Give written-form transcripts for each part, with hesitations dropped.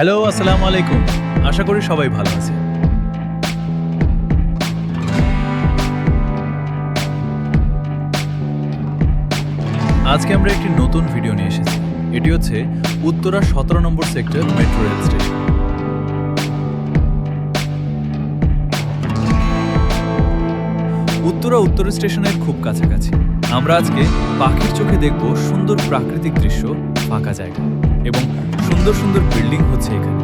Hello, আসসালামু আলাইকুম। আশা করি সবাই ভালো আছে। আজকে আমরা একটি নতুন ভিডিও নিয়ে এসেছি। এটি হচ্ছে উত্তরা ১৭ নম্বর sector metro rail station. Uttara উত্তর স্টেশনের খুব কাছাকাছি। আমরা আজকে পাখির চোখে দেখব সুন্দর প্রাকৃতিক দৃশ্য, ফাঁকা জায়গা এবং সুন্দর সুন্দর বিল্ডিং হচ্ছে এখানে।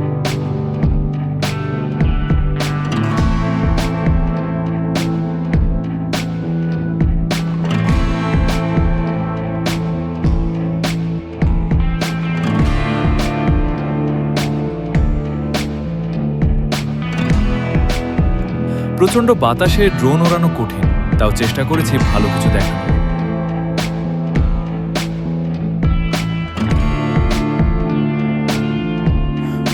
প্রচণ্ড বাতাসে ড্রোন ওড়ানো কঠিন, তাও চেষ্টা করেছি ভালো কিছু দেখার।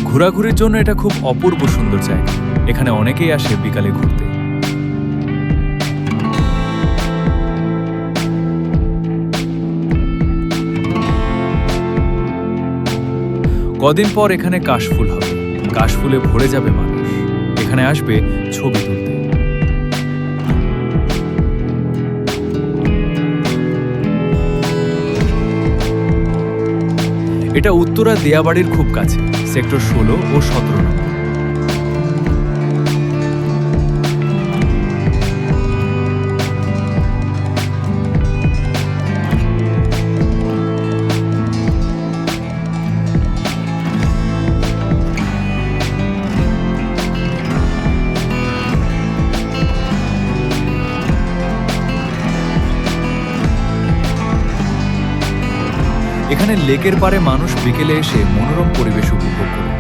ঘোরাঘুরির জন্য এটা খুব অপূর্ব সুন্দর জায়গা। এখানে অনেকেই আসে বিকালে ঘুরতে। কদিন পর এখানে কাশফুল হবে, কাশফুলে ভরে যাবে মানুষ। এখানে আসবে ছবি তুলতে। এটা উত্তরা দিয়াবাড়ির খুব কাছে, সেক্টর ১৬ ও ১৭ নম্বর। এখানে লেকের পাড়ে মানুষ বিকেলে এসে মনোরম পরিবেশ উপভোগ করে।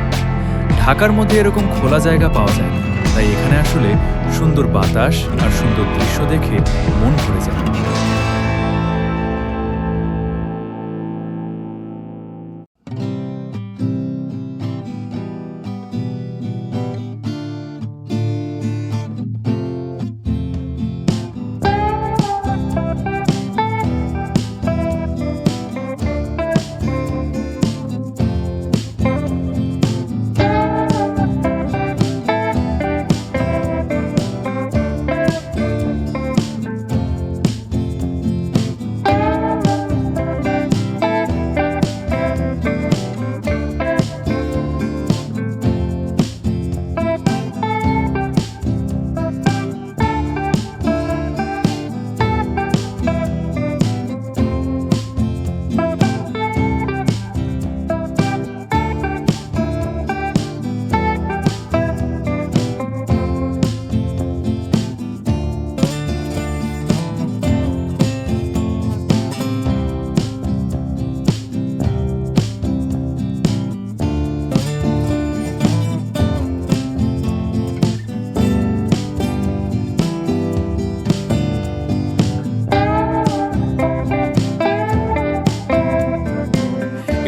ঢাকার মধ্যে এরকম খোলা জায়গা পাওয়া যায় না, তাই এখানে আসলে সুন্দর বাতাস আর সুন্দর দৃশ্য দেখে মন ভরে যায়।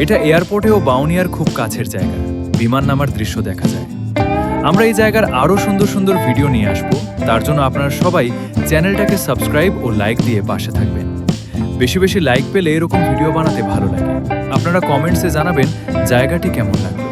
এটা এয়ারপোর্টে ও বাউনিয়ার খুব কাছের জায়গা, বিমান নামার দৃশ্য দেখা যায়। আমরা এই জায়গার আরও সুন্দর সুন্দর ভিডিও নিয়ে আসব। তার জন্য আপনারা সবাই চ্যানেলটাকে সাবস্ক্রাইব ও লাইক দিয়ে পাশে থাকবেন। বেশি বেশি লাইক পেলে এরকম ভিডিও বানাতে ভালো লাগে। আপনারা কমেন্টসে জানাবেন জায়গাটি কেমন লাগে।